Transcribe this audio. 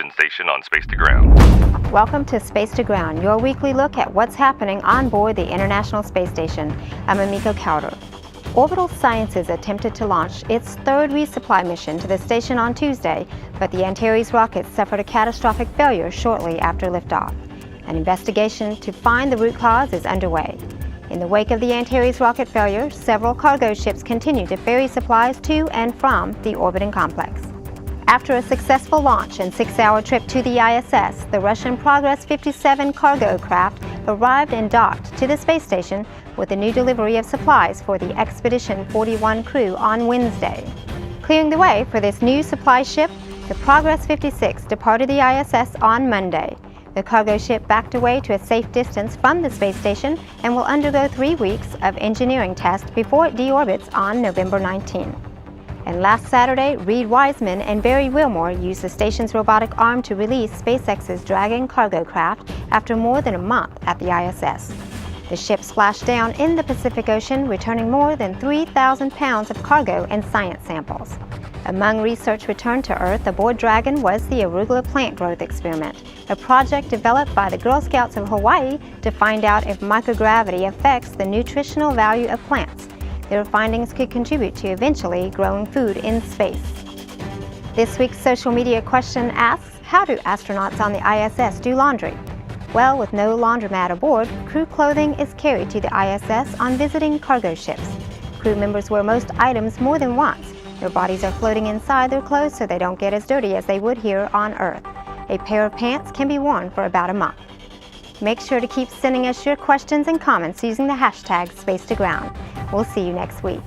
Houston station on Space to Ground. Welcome to Space to Ground, your weekly look at what's happening on board the International Space Station. I'm Amika Cowder. Orbital Sciences attempted to launch its third resupply mission to the station on Tuesday, but the Antares rocket suffered a catastrophic failure shortly after liftoff. An investigation to find the root cause is underway. In the wake of the Antares rocket failure, several cargo ships continue to ferry supplies to and from the orbiting complex. After a successful launch and 6-hour trip to the ISS, the Russian Progress 57 cargo craft arrived and docked to the space station with a new delivery of supplies for the Expedition 41 crew on Wednesday. Clearing the way for this new supply ship, the Progress 56 departed the ISS on Monday. The cargo ship backed away to a safe distance from the space station and will undergo 3 weeks of engineering tests before it deorbits on November 19. And last Saturday, Reed Wiseman and Barry Wilmore used the station's robotic arm to release SpaceX's Dragon cargo craft after more than a month at the ISS. The ship splashed down in the Pacific Ocean, returning more than 3,000 pounds of cargo and science samples. Among research returned to Earth aboard Dragon was the arugula plant growth experiment, a project developed by the Girl Scouts of Hawaii to find out if microgravity affects the nutritional value of plants. Their findings could contribute to eventually growing food in space. This week's social media question asks, how do astronauts on the ISS do laundry? Well, with no laundromat aboard, crew clothing is carried to the ISS on visiting cargo ships. Crew members wear most items more than once. Their bodies are floating inside their clothes so they don't get as dirty as they would here on Earth. A pair of pants can be worn for about a month. Make sure to keep sending us your questions and comments using the hashtag #SpaceToGround. We'll see you next week.